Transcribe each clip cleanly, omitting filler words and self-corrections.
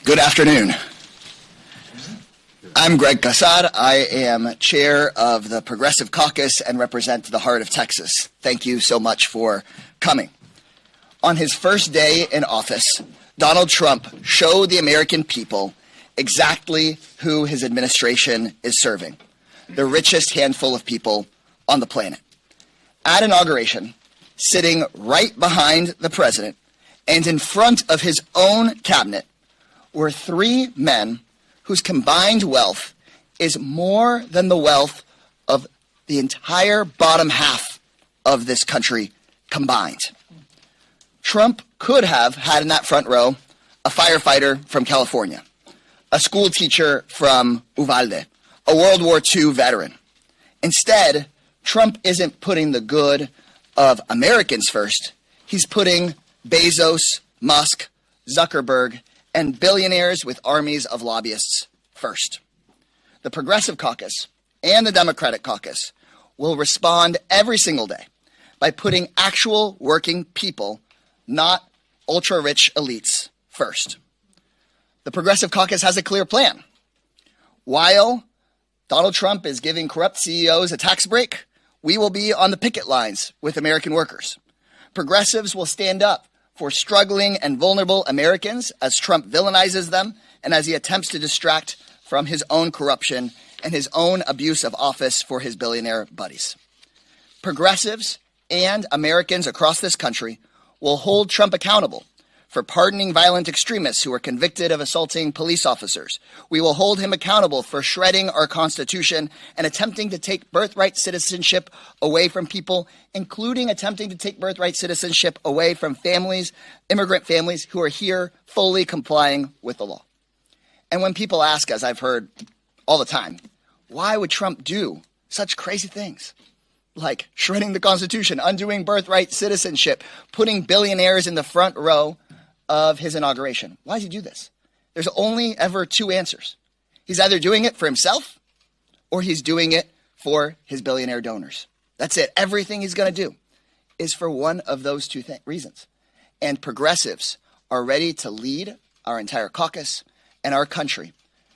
Good afternoon. I'm Greg Casar. I am chair of the Progressive Caucus and represent the heart of Texas. Thank you so much for coming. On his first day in office, Donald Trump showed the American people exactly who his administration is serving, the richest handful of people on the planet. At inauguration, sitting right behind the president and in front of his own cabinet were three men whose combined wealth is more than the wealth of the entire bottom half of this country combined. Trump could have had in that front row a firefighter from California, a school teacher from Uvalde, a World War II veteran. Instead, Trump isn't putting the good of Americans first. He's putting Bezos, Musk, Zuckerberg, and billionaires with armies of lobbyists first. The Progressive Caucus and the Democratic Caucus will respond every single day by putting actual working people, not ultra-rich elites, first. The Progressive Caucus has a clear plan. While Donald Trump is giving corrupt CEOs a tax break, we will be on the picket lines with American workers. Progressives will stand up for struggling and vulnerable Americans as Trump villainizes them and as he attempts to distract from his own corruption and his own abuse of office for his billionaire buddies. Progressives and Americans across this country will hold Trump accountable for pardoning violent extremists who are convicted of assaulting police officers. We will hold him accountable for shredding our Constitution and attempting to take birthright citizenship away from people, including attempting to take birthright citizenship away from families, immigrant families who are here fully complying with the law. And when people ask, as I've heard all the time, why would Trump do such crazy things? Like shredding the Constitution, undoing birthright citizenship, putting billionaires in the front row of his inauguration. Why does he do this? There's only ever two answers. He's either doing it for himself or he's doing it for his billionaire donors. That's it. Everything he's going to do is for one of those two reasons. And progressives are ready to lead our entire caucus and our country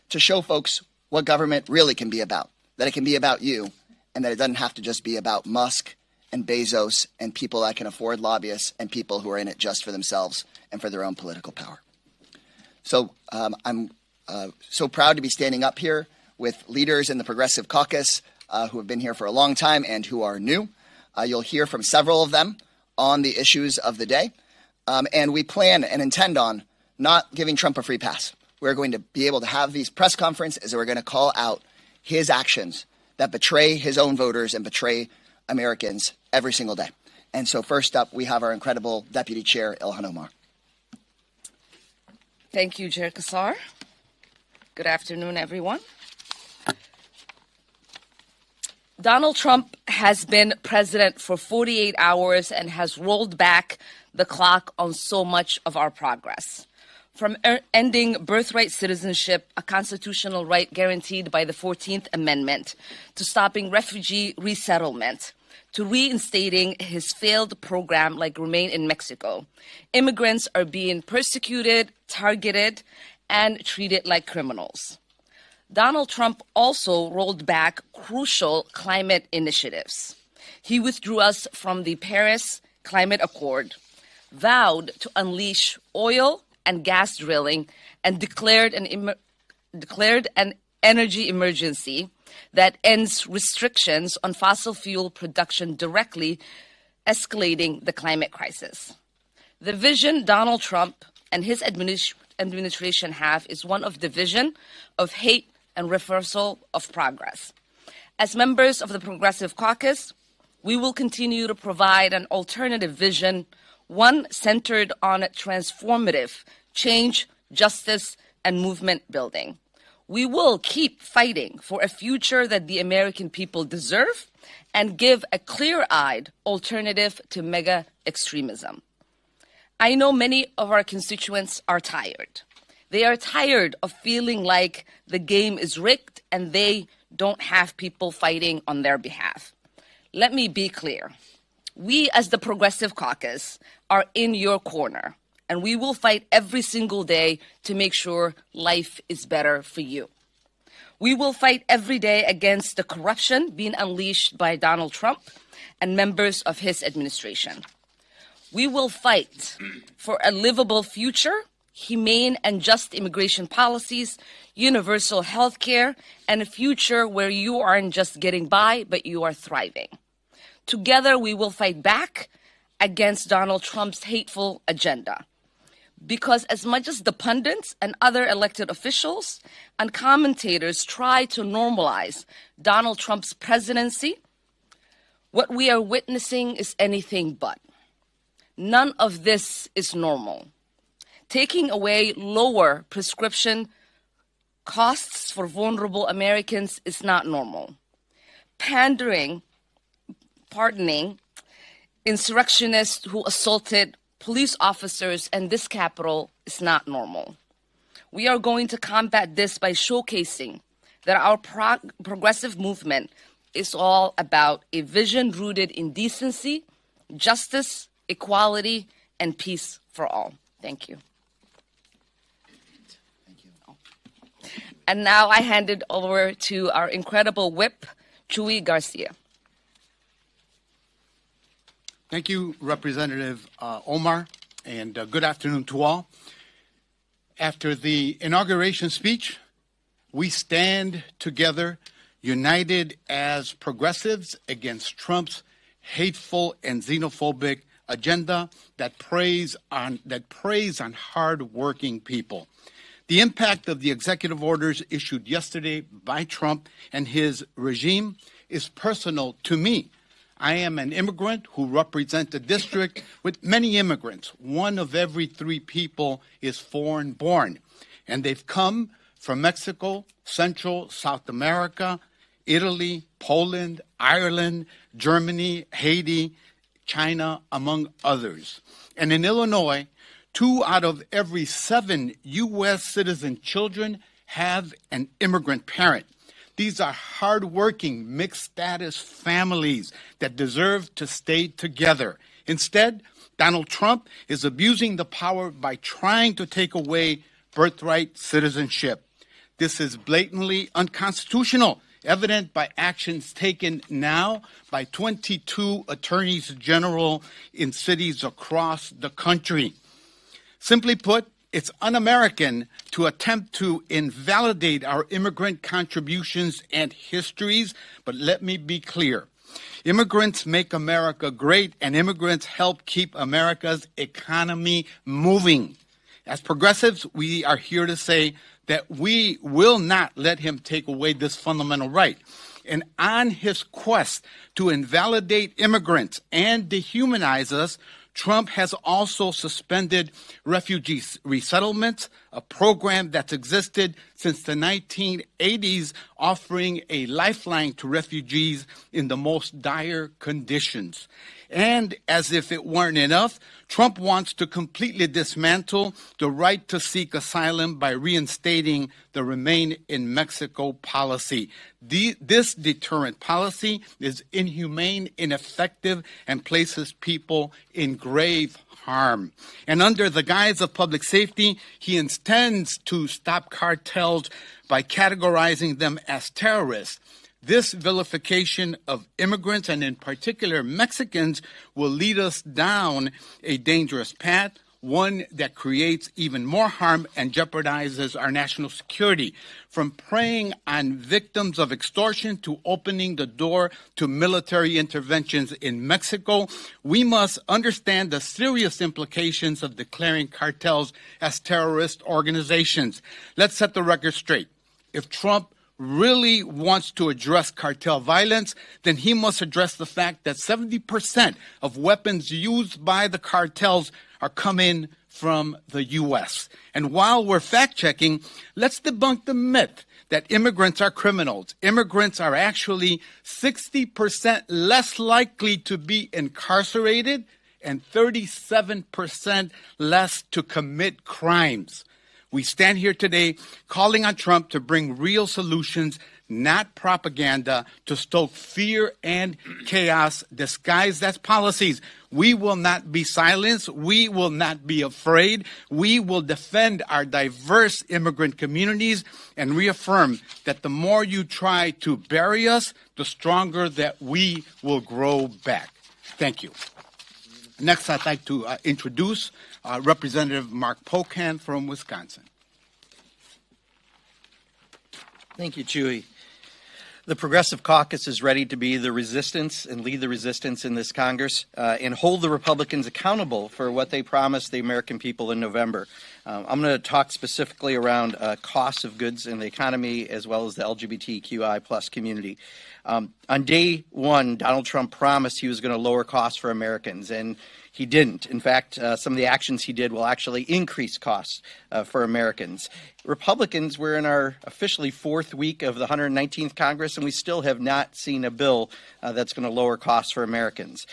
to show folks what government really can be about, that it can be about you, and that it doesn't have to just be about Musk and Bezos and people that can afford lobbyists and people who are in it just for themselves and for their own political power. So I'm so proud to be standing up here with leaders in the Progressive Caucus who have been here for a long time and who are new. You'll hear from several of them on the issues of the day. And we plan and intend on not giving Trump a free pass. We're going to be able to have these press conferences and we're going to call out his actions that betray his own voters and betray Americans every single day. And so first up, we have our incredible Deputy Chair, Ilhan Omar. Thank you, Chair Casar. Good afternoon, everyone. Donald Trump has been president for 48 hours and has rolled back the clock on so much of our progress. From ending birthright citizenship, a constitutional right guaranteed by the 14th Amendment, to stopping refugee resettlement, to reinstating his failed program like Remain in Mexico. Immigrants are being persecuted, targeted, and treated like criminals. Donald Trump also rolled back crucial climate initiatives. He withdrew us from the Paris Climate Accord, vowed to unleash oil and gas drilling, and declared an energy emergency that ends restrictions on fossil fuel production, directly escalating the climate crisis. The vision Donald Trump and his administration have is one of division, of hate, and reversal of progress. As members of the Progressive Caucus, we will continue to provide an alternative vision, one centered on transformative change, justice, and movement building. We will keep fighting for a future that the American people deserve and give a clear-eyed alternative to mega extremism. I know many of our constituents are tired. They are tired of feeling like the game is rigged and they don't have people fighting on their behalf. Let me be clear. We, as the Progressive Caucus, are in your corner, and we will fight every single day to make sure life is better for you. We will fight every day against the corruption being unleashed by Donald Trump and members of his administration. We will fight for a livable future, humane and just immigration policies, universal health care, and a future where you aren't just getting by, but you are thriving. Together, we will fight back against Donald Trump's hateful agenda. Because as much as the pundits and other elected officials and commentators try to normalize Donald Trump's presidency, what we are witnessing is anything but. None of this is normal. Taking away lower prescription costs for vulnerable Americans is not normal. Pardoning insurrectionists who assaulted police officers in this capital is not normal. We are going to combat this by showcasing that our progressive movement is all about a vision rooted in decency, justice, equality, and peace for all. Thank you. Thank you. And now I hand it over to our incredible whip, Chuy García. Thank you, Representative Omar, and good afternoon to all. After the inauguration speech, we stand together, united as progressives against Trump's hateful and xenophobic agenda that preys on hard-working people. The impact of the executive orders issued yesterday by Trump and his regime is personal to me. I am an immigrant who represents a district with many immigrants. 1 of every 3 people is foreign-born, and they've come from Mexico, Central, South America, Italy, Poland, Ireland, Germany, Haiti, China, among others. And in Illinois, 2 out of every 7 U.S. citizen children have an immigrant parent. These are hardworking, mixed-status families that deserve to stay together. Instead, Donald Trump is abusing the power by trying to take away birthright citizenship. This is blatantly unconstitutional, evident by actions taken now by 22 attorneys general in cities across the country. Simply put, it's un-American to attempt to invalidate our immigrant contributions and histories, but let me be clear. Immigrants make America great, and immigrants help keep America's economy moving. As progressives, we are here to say that we will not let him take away this fundamental right. And on his quest to invalidate immigrants and dehumanize us, Trump has also suspended refugee resettlements, a program that's existed since the 1980s, offering a lifeline to refugees in the most dire conditions. And as if it weren't enough, Trump wants to completely dismantle the right to seek asylum by reinstating the Remain in Mexico policy. This deterrent policy is inhumane, ineffective, and places people in grave harm. And under the guise of public safety, he intends to stop cartels by categorizing them as terrorists. This vilification of immigrants, and in particular Mexicans, will lead us down a dangerous path, one that creates even more harm and jeopardizes our national security. From preying on victims of extortion to opening the door to military interventions in Mexico, we must understand the serious implications of declaring cartels as terrorist organizations. Let's set the record straight. If Trump really wants to address cartel violence, then he must address the fact that 70% of weapons used by the cartels are coming from the U.S. And while we're fact-checking, let's debunk the myth that immigrants are criminals. Immigrants are actually 60% less likely to be incarcerated and 37% less to commit crimes. We stand here today calling on Trump to bring real solutions not propaganda to stoke fear and chaos disguised as policies. We will not be silenced. We will not be afraid. We will defend our diverse immigrant communities and reaffirm that the more you try to bury us, the stronger that we will grow back. Thank you. Next, I'd like to introduce Representative Mark Pocan from Wisconsin. Thank you, Chuy. The Progressive Caucus is ready to be the resistance and lead the resistance in this Congress and hold the Republicans accountable for what they promised the American people in November. I'm going to talk specifically around costs of goods in the economy as well as the LGBTQI plus community. On day one, Donald Trump promised he was going to lower costs for Americans, and he didn't. In fact, some of the actions he did will actually increase costs for Americans. Republicans, we're in our officially fourth week of the 119th Congress, and we still have not seen a bill that's going to lower costs for Americans.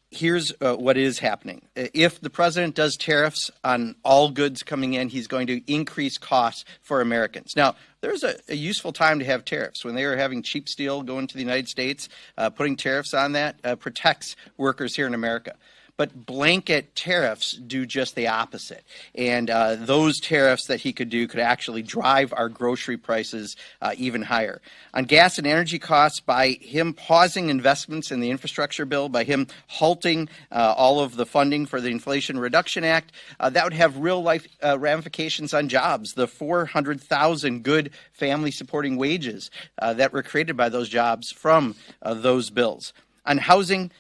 Here's what is happening. If the president does tariffs on all goods coming in, he's going to increase costs for Americans. Now, there's a useful time to have tariffs. When they were having cheap steel going to the United States, putting tariffs on that protects workers here in America. But blanket tariffs do just the opposite. And those tariffs that he could do could actually drive our grocery prices even higher. On gas and energy costs, by him pausing investments in the infrastructure bill, by him halting all of the funding for the Inflation Reduction Act, that would have real-life ramifications on jobs. The 400,000 good family-supporting wages that were created by those jobs from those bills. On housing,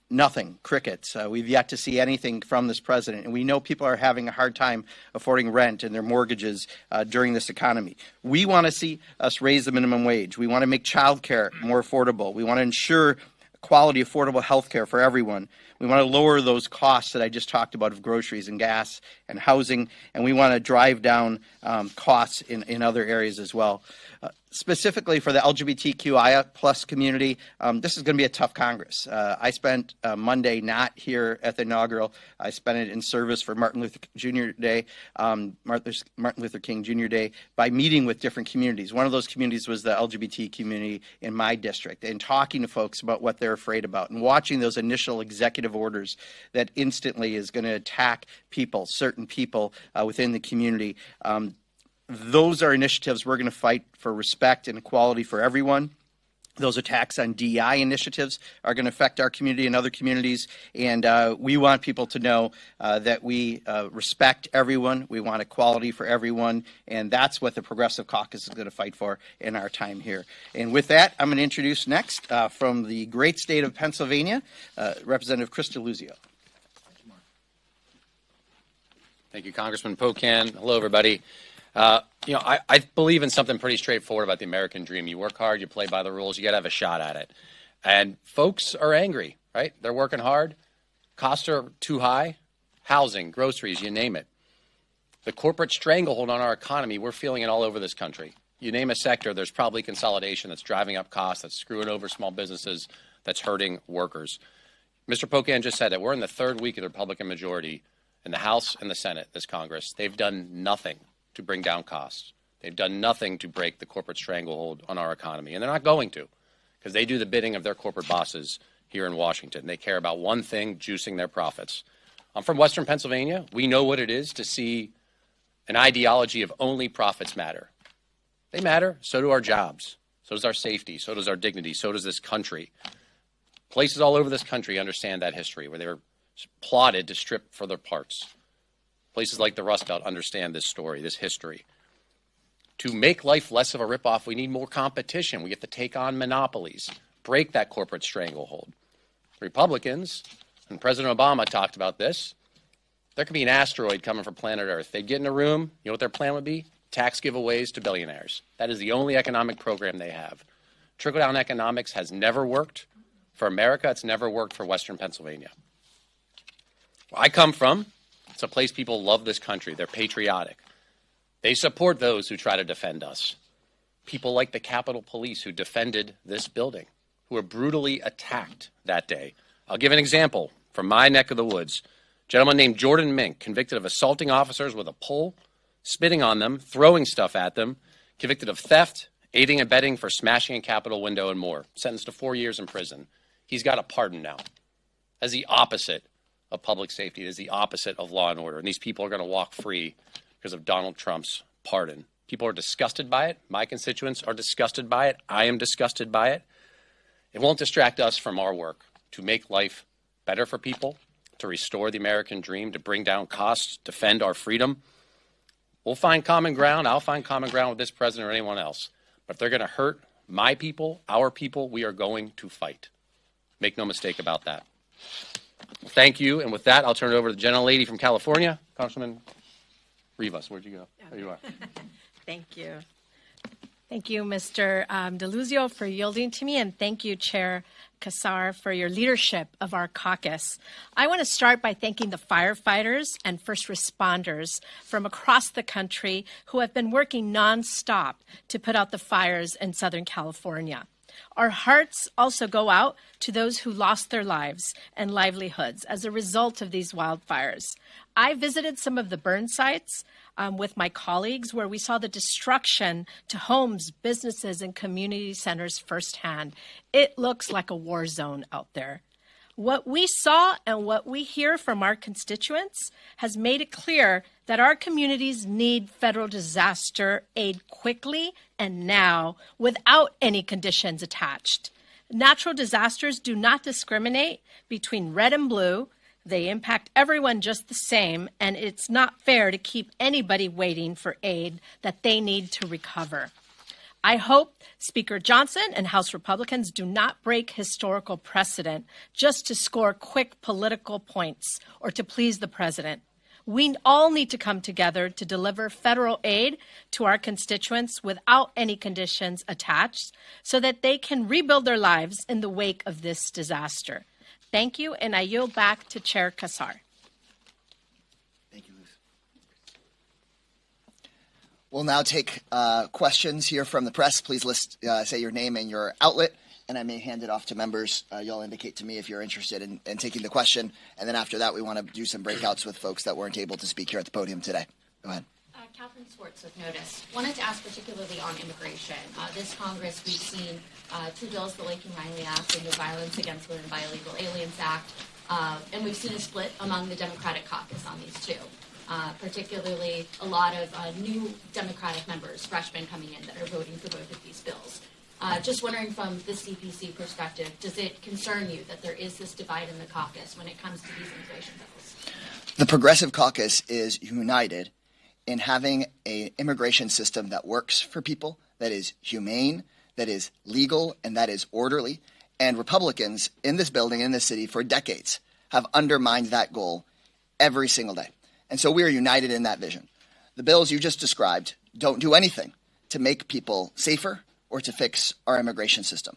nothing, crickets. We've yet to see anything from this president, and we know people are having a hard time affording rent and their mortgages during this economy. We want to see us raise the minimum wage. We want to make child care more affordable. We want to ensure quality, affordable health care for everyone. We want to lower those costs that I just talked about of groceries and gas and housing, and we want to drive down costs in other areas as well. Specifically for the LGBTQIA plus community, this is going to be a tough Congress. I spent Monday not here at the inaugural. I spent it in service for Martin Luther King Jr. Day by meeting with different communities. One of those communities was the LGBT community in my district, and talking to folks about what they're afraid about and watching those initial executive orders that instantly is going to attack people, certain people within the community. Those are initiatives we're going to fight for respect and equality for everyone. Those attacks on DEI initiatives are going to affect our community and other communities, and we want people to know that we respect everyone. We want equality for everyone, and that's what the Progressive Caucus is going to fight for in our time here. And with that, I'm going to introduce next from the great state of Pennsylvania, Representative Chris Deluzio. Thank you, Congressman Pocan. Hello, everybody. I believe in something pretty straightforward about the American dream. You work hard, you play by the rules, you got to have a shot at it. And folks are angry, right? They're working hard. Costs are too high. Housing, groceries, you name it. The corporate stranglehold on our economy, we're feeling it all over this country. You name a sector, there's probably consolidation that's driving up costs, that's screwing over small businesses, that's hurting workers. Mr. Pocan just said that we're in the third week of the Republican majority in the House and the Senate, this Congress. They've done nothing to bring down costs. They've done nothing to break the corporate stranglehold on our economy, and they're not going to, because they do the bidding of their corporate bosses here in Washington. They care about one thing, juicing their profits. I'm from Western Pennsylvania. We know what it is to see an ideology of only profits matter. They matter. So do our jobs. So does our safety. So does our dignity. So does this country. Places all over this country understand that history, where they were plotted to strip for their parts. Places like the Rust Belt understand this story, this history. To make life less of a ripoff, we need more competition. We have to take on monopolies, break that corporate stranglehold. Republicans, and President Obama talked about this, there could be an asteroid coming for planet Earth. They'd get in a room, you know what their plan would be? Tax giveaways to billionaires. That is the only economic program they have. Trickle-down economics has never worked for America. It's never worked for Western Pennsylvania. Where I come from, it's a place people love this country. They're patriotic. They support those who try to defend us. People like the Capitol Police who defended this building, who were brutally attacked that day. I'll give an example from my neck of the woods. A gentleman named Jordan Mink, convicted of assaulting officers with a pole, spitting on them, throwing stuff at them, convicted of theft aiding and abetting for smashing a Capitol window and more, sentenced to 4 years in prison. He's got a pardon now. As the opposite of public safety, it is the opposite of law and order. And these people are going to walk free because of Donald Trump's pardon. People are disgusted by it. My constituents are disgusted by it. I am disgusted by it. It won't distract us from our work to make life better for people, to restore the American dream, to bring down costs, defend our freedom. We'll find common ground. I'll find common ground with this president or anyone else. But if they're going to hurt my people, our people, we are going to fight. Make no mistake about that. Thank you. And with that, I'll turn it over to the gentlelady from California, Congresswoman Rivas. Where'd you go? There you are. Thank you. Thank you, Mr. Deluzio, for yielding to me, and thank you, Chair Casar, for your leadership of our caucus. I want to start by thanking the firefighters and first responders from across the country who have been working nonstop to put out the fires in Southern California. Our hearts also go out to those who lost their lives and livelihoods as a result of these wildfires. I visited some of the burn sites with my colleagues where we saw the destruction to homes, businesses, and community centers firsthand. It looks like a war zone out there. What we saw and what we hear from our constituents has made it clear that our communities need federal disaster aid quickly and now without any conditions attached. Natural disasters do not discriminate between red and blue. They impact everyone just the same, and it's not fair to keep anybody waiting for aid that they need to recover. I hope Speaker Johnson and House Republicans do not break historical precedent just to score quick political points or to please the president. We all need to come together to deliver federal aid to our constituents without any conditions attached so that they can rebuild their lives in the wake of this disaster. Thank you, and I yield back to Chair Casar. Thank you, Luz. We'll now take questions here from the press. Please say your name and your outlet, and I may hand it off to members. You'll indicate to me if you're interested in taking the question, and then after that, we want to do some breakouts with folks that weren't able to speak here at the podium today. Go ahead. Catherine Swartz with Notice. Wanted to ask particularly on immigration. This Congress, we've seen two bills, the Lakin-Riley Act and the Violence Against Women by Illegal Aliens Act, and we've seen a split among the Democratic caucus on these two. Particularly a lot of new Democratic members, freshmen coming in that are voting for both of these bills. Just wondering from the CPC perspective, does it concern you that there is this divide in the caucus when it comes to these immigration bills? The Progressive Caucus is united in having an immigration system that works for people, that is humane, that is legal, and that is orderly. And Republicans in this building, in this city, for decades have undermined that goal every single day. And so we are united in that vision. The bills you just described don't do anything to make people safer or to fix our immigration system.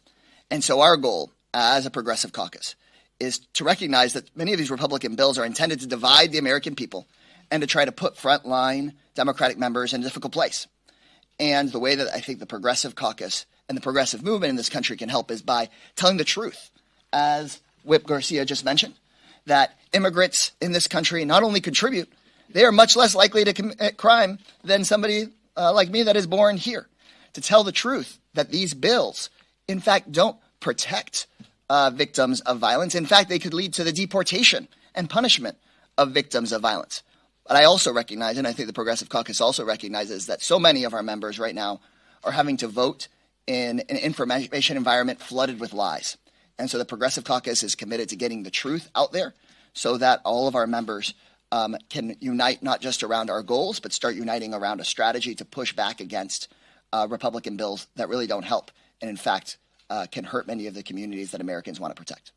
And so our goal as a Progressive Caucus is to recognize that many of these Republican bills are intended to divide the American people and to try to put frontline Democratic members in a difficult place. And the way that I think the Progressive Caucus and the progressive movement in this country can help is by telling the truth, as Whip García just mentioned, that immigrants in this country not only contribute, they are much less likely to commit crime than somebody like me that is born here. To tell the truth that these bills, in fact, don't protect victims of violence. In fact, they could lead to the deportation and punishment of victims of violence. But I also recognize, and I think the Progressive Caucus also recognizes, that so many of our members right now are having to vote in an information environment flooded with lies. And so the Progressive Caucus is committed to getting the truth out there so that all of our members can unite not just around our goals, but start uniting around a strategy to push back against Republican bills that really don't help and, in fact, can hurt many of the communities that Americans want to protect.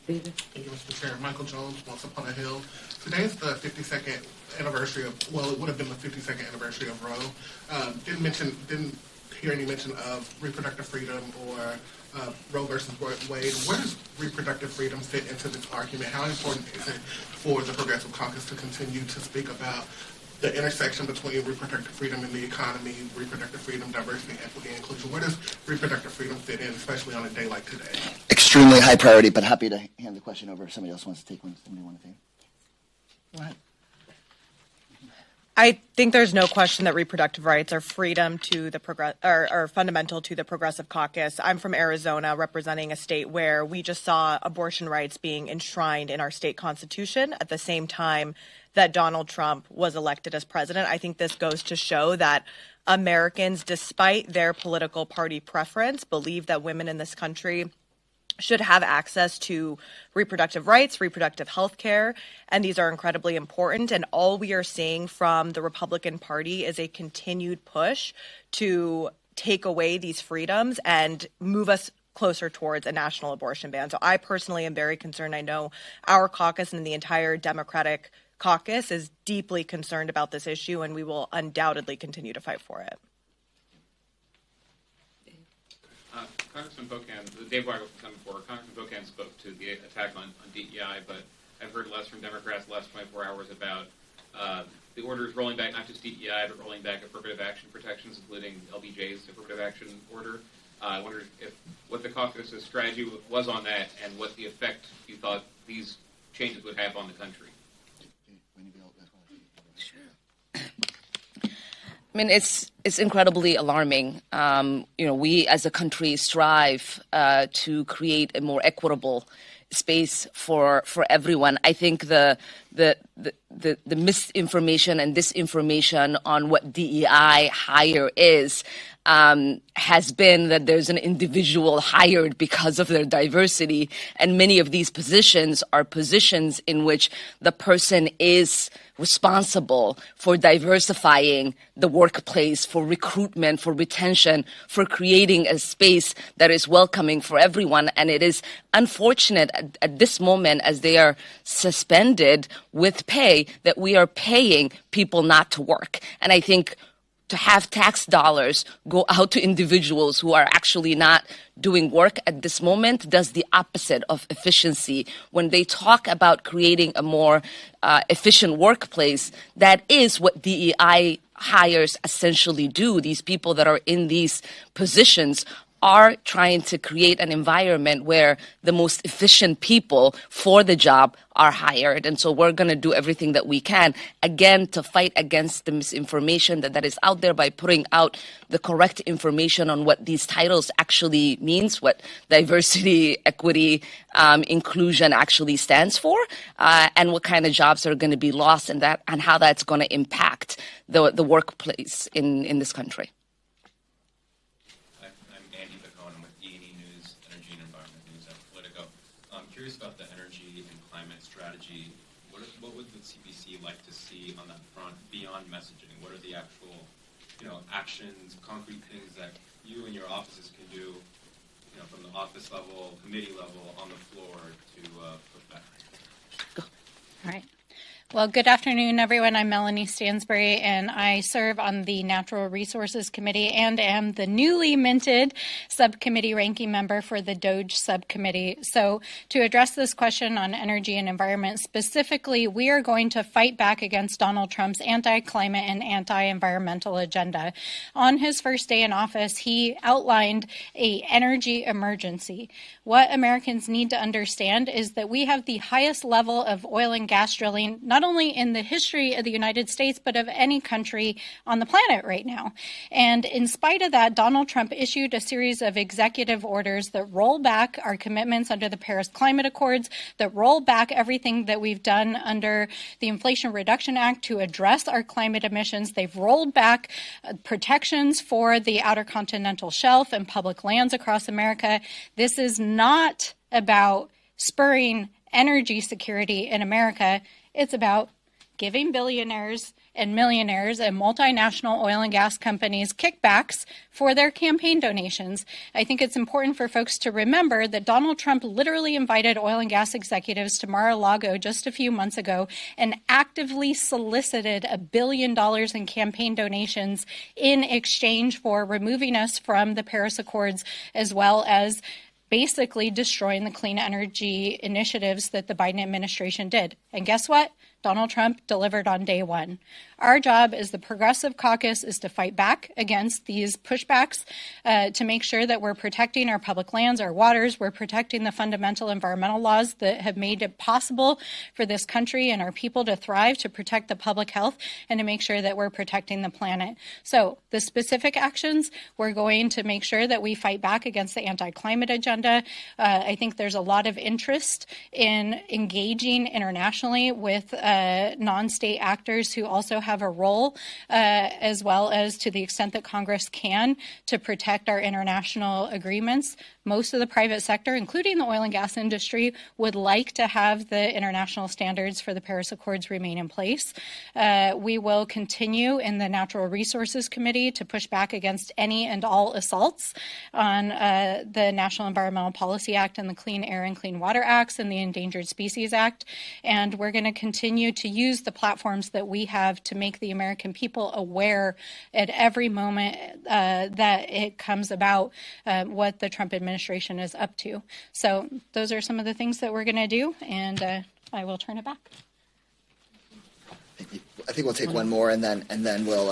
Thank you, Mr. Chair. Michael Jones, Once Upon a Hill. Today is the 52nd anniversary of, well, it would have been the 52nd anniversary of Roe. Didn't hear any mention of reproductive freedom or Roe versus Wade. Where does reproductive freedom fit into this argument? How important is it for the Progressive Caucus to continue to speak about the intersection between reproductive freedom and the economy, reproductive freedom, diversity, equity, and inclusion? Where does reproductive freedom fit in, especially on a day like today? Extremely high priority, but happy to hand the question over if somebody else wants to take one. Somebody want to take it? Go ahead. I think there's no question that reproductive rights are freedom to the are fundamental to the Progressive Caucus. I'm from Arizona, representing a state where we just saw abortion rights being enshrined in our state constitution at the same time that Donald Trump was elected as president. I think this goes to show that Americans, despite their political party preference, believe that women in this country should have access to reproductive rights, reproductive health care, and these are incredibly important. And all we are seeing from the Republican Party is a continued push to take away these freedoms and move us closer towards a national abortion ban. So I personally am very concerned. I know our caucus and the entire Democratic caucus is deeply concerned about this issue, and we will undoubtedly continue to fight for it. Congressman Pocan, Dave Weigel from 74, Congressman Pocan spoke to the attack on DEI, but I've heard less from Democrats the last 24 hours about the orders rolling back not just DEI, but rolling back affirmative action protections, including LBJ's affirmative action order. I wondered if what the caucus's strategy was on that and what the effect you thought these changes would have on the country. I mean, it's incredibly alarming. We as a country strive to create a more equitable space for everyone. I think the misinformation and disinformation on what DEI hire is has been that there's an individual hired because of their diversity, and many of these positions are positions in which the person is responsible for diversifying the workplace, for recruitment, for retention, for creating a space that is welcoming for everyone. And it is unfortunate at this moment, as they are suspended with pay, that we are paying people not to work. And I think to have tax dollars go out to individuals who are actually not doing work at this moment does the opposite of efficiency. When they talk about creating a more efficient workplace, that is what DEI hires essentially do. These people that are in these positions are trying to create an environment where the most efficient people for the job are hired. And so we're going to do everything that we can, again, to fight against the misinformation that is out there by putting out the correct information on what these titles actually means, what diversity, equity, inclusion actually stands for, and what kind of jobs are going to be lost, and how that's going to impact the workplace in this country. About the energy and climate strategy, what would the CPC like to see on that front beyond messaging? What are the actual, actions, concrete things that you and your offices can do, from the office level, committee level, on the floor to put back? All right. Well, good afternoon, everyone. I'm Melanie Stansbury, and I serve on the Natural Resources Committee and am the newly minted subcommittee ranking member for the DOGE subcommittee. So to address this question on energy and environment specifically, we are going to fight back against Donald Trump's anti-climate and anti-environmental agenda. On his first day in office, he outlined an energy emergency. What Americans need to understand is that we have the highest level of oil and gas drilling, not only in the history of the United States, but of any country on the planet right now. And in spite of that, Donald Trump issued a series of executive orders that roll back our commitments under the Paris Climate Accords, that roll back everything that we've done under the Inflation Reduction Act to address our climate emissions. They've rolled back protections for the Outer Continental Shelf and public lands across America. This is not about spurring energy security in America. It's about giving billionaires and millionaires and multinational oil and gas companies kickbacks for their campaign donations. I think it's important for folks to remember that Donald Trump literally invited oil and gas executives to Mar-a-Lago just a few months ago and actively solicited $1 billion in campaign donations in exchange for removing us from the Paris Accords, as well as basically destroying the clean energy initiatives that the Biden administration did. And guess what? Donald Trump delivered on day one. Our job as the Progressive Caucus is to fight back against these pushbacks, to make sure that we're protecting our public lands, our waters, we're protecting the fundamental environmental laws that have made it possible for this country and our people to thrive, to protect the public health, and to make sure that we're protecting the planet. So the specific actions, we're going to make sure that we fight back against the anti-climate agenda. I think there's a lot of interest in engaging internationally with non-state actors who also have a role, as well as to the extent that Congress can, to protect our international agreements. Most of the private sector, including the oil and gas industry, would like to have the international standards for the Paris Accords remain in place. We will continue in the Natural Resources Committee to push back against any and all assaults on the National Environmental Policy Act and the Clean Air and Clean Water Acts and the Endangered Species Act. And we're going to continue to use the platforms that we have to make the American people aware at every moment that it comes about what the Trump administration is up to. So those are some of the things that we're going to do, and I will turn it back. I think we'll take one more, and then we'll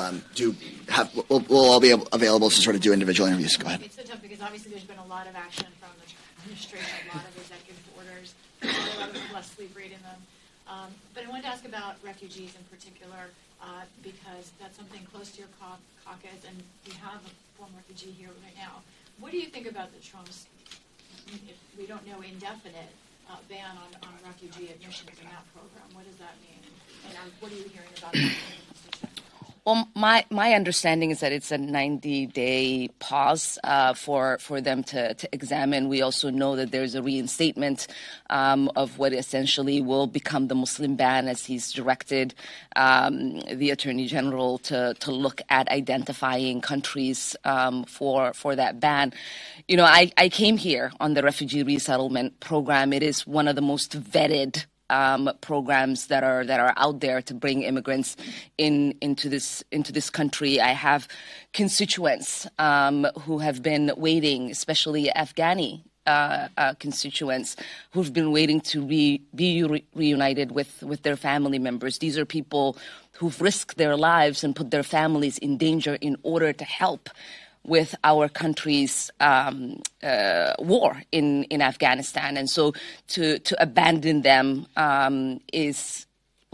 we'll all be available to sort of do individual interviews. Go ahead. It's so tough because obviously there's been a lot of action from the Trump administration, a lot of executive orders, a lot of people less sleep reading them. But I wanted to ask about refugees in particular, because that's something close to your caucus, and we have a former refugee here right now. What do you think about the Trump's, if we don't know, indefinite ban on refugee admissions in that program? What does that mean? And what are you hearing about that? Well, my understanding is that it's a 90-day pause for them to examine. We also know that there's a reinstatement of what essentially will become the Muslim ban, as he's directed the Attorney General to look at identifying countries for that ban. You know, I came here on the refugee resettlement program. It is one of the most vetted programs that are out there to bring immigrants into this country. I have constituents who have been waiting, especially Afghani constituents who've been waiting to be reunited with their family members. These are people who've risked their lives and put their families in danger in order to help with our country's war in Afghanistan. And so to abandon them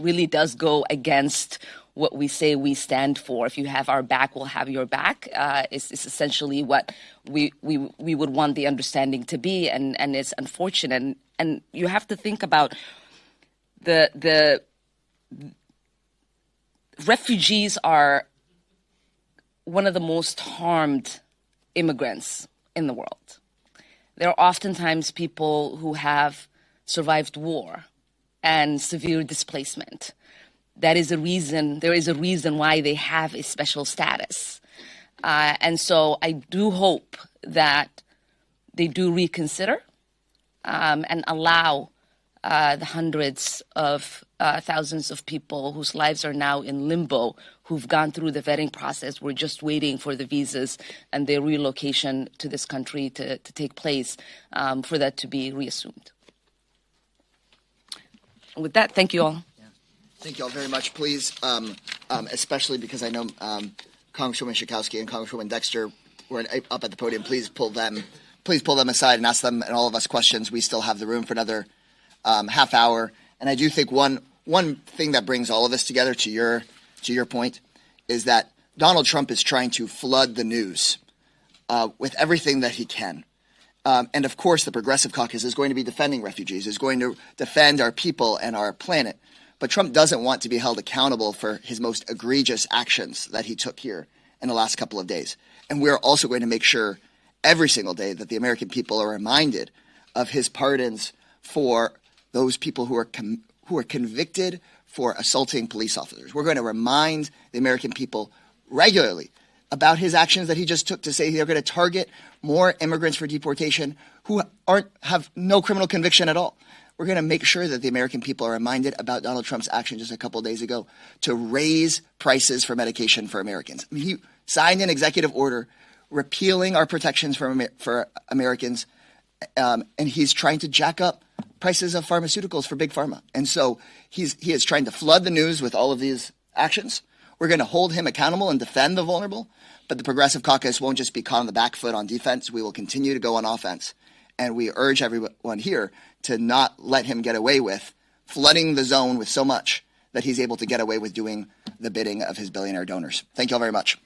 really does go against what we say we stand for. If you have our back, we'll have your back. It's essentially what we would want the understanding to be, and it's unfortunate. And you have to think about the refugees are one of the most harmed immigrants in the world. There are oftentimes people who have survived war and severe displacement. There is a reason why they have a special status. And so I do hope that they do reconsider and allow the hundreds of thousands of people whose lives are now in limbo, who've gone through the vetting process. We're just waiting for the visas and their relocation to this country to take place, for that to be reassumed. With that, thank you all. Thank you all very much. Please, especially because I know Congresswoman Schakowsky and Congresswoman Dexter were up at the podium. Please pull them aside and ask them and all of us questions. We still have the room for another half hour. And I do think one thing that brings all of this together, to your point, is that Donald Trump is trying to flood the news with everything that he can. And of course, the Progressive Caucus is going to be defending refugees, is going to defend our people and our planet. But Trump doesn't want to be held accountable for his most egregious actions that he took here in the last couple of days. And we're also going to make sure every single day that the American people are reminded of his pardons for those people who are convicted for assaulting police officers. We're going to remind the American people regularly about his actions that he just took to say they're going to target more immigrants for deportation who have no criminal conviction at all. We're going to make sure that the American people are reminded about Donald Trump's action just a couple of days ago to raise prices for medication for Americans. I mean, he signed an executive order repealing our protections for Americans, and he's trying to jack up prices of pharmaceuticals for big pharma. And so he is trying to flood the news with all of these actions. We're going to hold him accountable and defend the vulnerable, but the Progressive Caucus won't just be caught on the back foot on defense. We will continue to go on offense. And we urge everyone here to not let him get away with flooding the zone with so much that he's able to get away with doing the bidding of his billionaire donors. Thank you all very much.